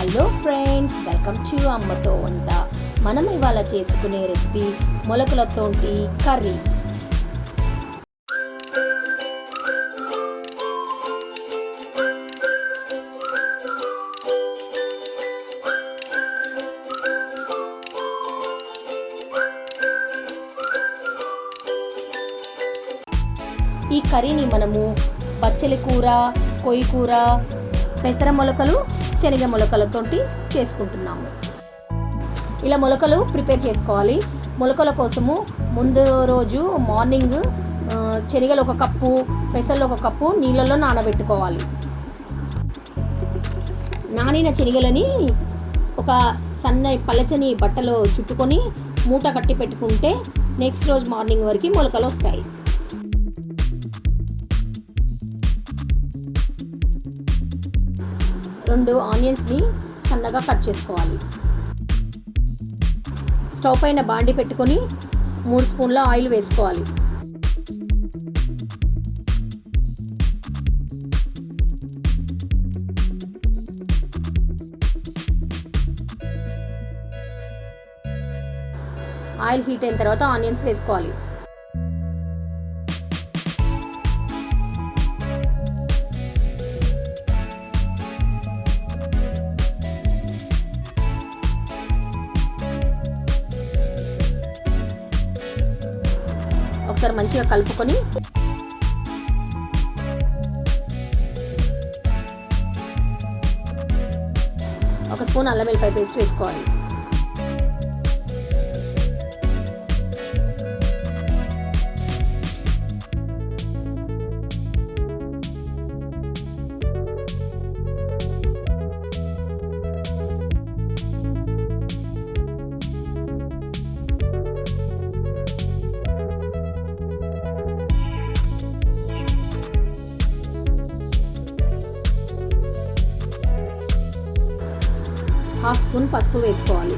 Hello friends, welcome to అమ్మతో వంట. మనం ఇవాళ చేసుకునే రెసిపీ మొలకలతోటి కర్రీ. ఈ కర్రీని మనము బచ్చలి కూర, కొయ్యి కూర, పెసర మొలకలు, శనగ మొలకలతోటి చేసుకుంటున్నాము. ఇలా మొలకలు ప్రిపేర్ చేసుకోవాలి. మొలకల కోసము ముందు రోజు మార్నింగ్ శనగలు 1 కప్పు, పెసర్లు 1 కప్పు నీళ్ళలో నానబెట్టుకోవాలి. నానిన శనగలని ఒక పలచని బట్టలో చుట్టుకొని మూట కట్టి పెట్టుకుంటే నెక్స్ట్ రోజు మార్నింగ్ వరకు మొలకలు వస్తాయి. రెండు ఆనియన్స్ని సన్నగా కట్ చేసుకోవాలి. స్టవ్ పైన బాండి పెట్టుకొని 3 స్పూన్ల ఆయిల్ వేసుకోవాలి. ఆయిల్ హీట్ అయిన తర్వాత ఆనియన్స్ వేసుకోవాలి. ఒకసారి మంచిగా కలుపుకొని ఒక స్పూన్ అల్లం వెల్లిపాయ పేస్ట్ వేసుకోవాలి. హాఫ్ స్పూన్ పసుపు వేసుకోవాలి.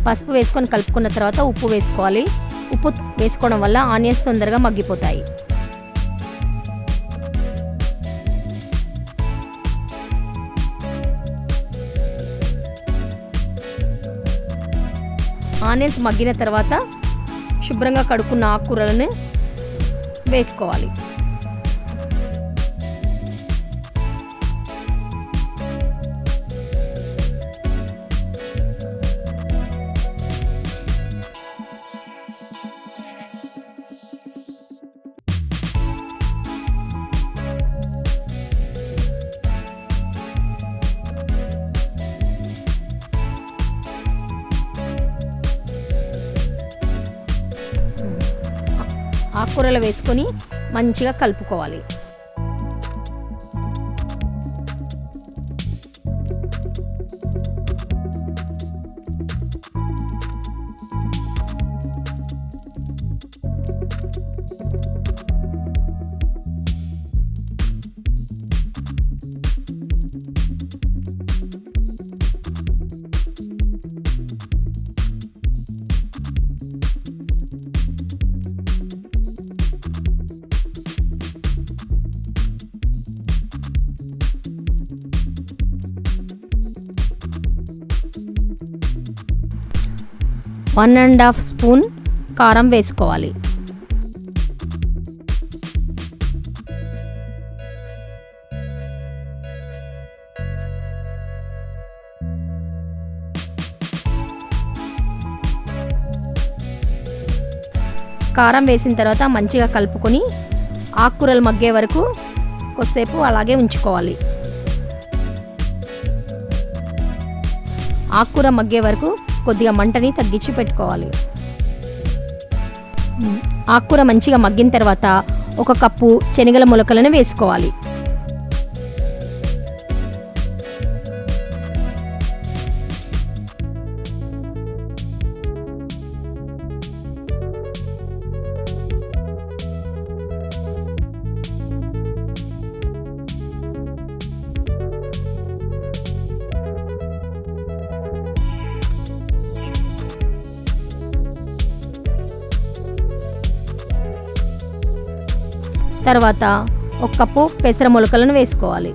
పసుపు వేసుకొని కలుపుకున్న తర్వాత ఉప్పు వేసుకోవాలి. ఉప్పు వేసుకోవడం వల్ల ఆనియన్స్ తొందరగా మగ్గిపోతాయి. ఆనియన్స్ మగ్గిన తర్వాత శుభ్రంగా కడుక్కున్న ఆకుకూరలను వేసుకోవాలి. ఆకుకూరలు వేసుకొని మంచిగా కలుపుకోవాలి. వన్ అండ్ హాఫ్ స్పూన్ కారం వేసుకోవాలి. కారం వేసిన తర్వాత మంచిగా కలుపుకొని ఆకుకూరలు మగ్గే వరకు కొద్దిసేపు అలాగే ఉంచుకోవాలి. ఆకుకూర మగ్గే వరకు కొద్దిగా మంటని తగ్గించి పెట్టుకోవాలి. ఆకుకూర మంచిగా మగ్గిన తర్వాత 1 కప్పు శనగల మొలకలను వేసుకోవాలి. తర్వాత 1 కప్పు పెసర మొలకలను వేసుకోవాలి.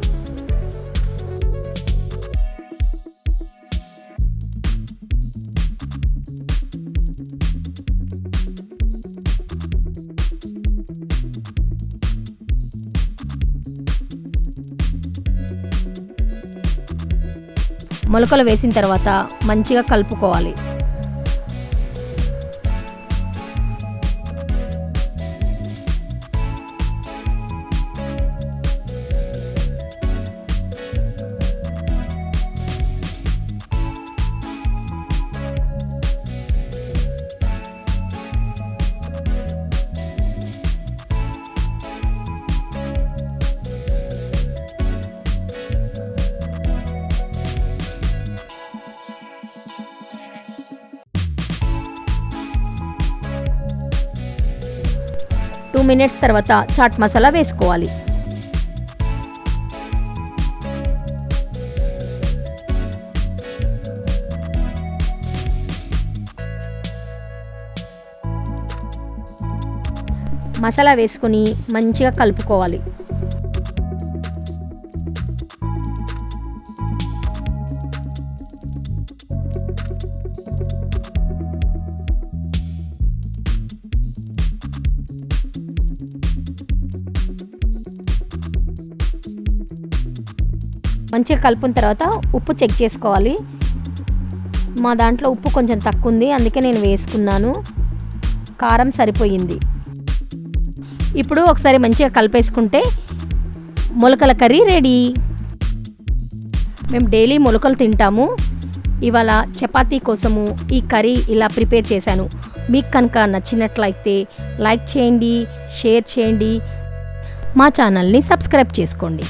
మొలకలు వేసిన తర్వాత మంచిగా కలుపుకోవాలి. టూ మినిట్స్ తర్వాత చాట్ మసాలా వేసుకోవాలి. మసాలా వేసుకొని మంచిగా కలుపుకోవాలి. మంచిగా కలుపున తర్వాత ఉప్పు చెక్ చేసుకోవాలి. మా దాంట్లో ఉప్పు కొంచెం తక్కువ ఉంది, అందుకే నేను వేసుకున్నాను. కారం సరిపోయింది. ఇప్పుడు ఒకసారి మంచిగా కలిపేసుకుంటే మొలకల కర్రీ రెడీ. మేము డైలీ మొలకలు తింటాము. ఇవాళ చపాతీ కోసము ఈ కర్రీ ఇలా ప్రిపేర్ చేశాను. మీకు కనుక నచ్చినట్లయితే లైక్ చేయండి, షేర్ చేయండి, మా ఛానల్ని సబ్స్క్రైబ్ చేసుకోండి.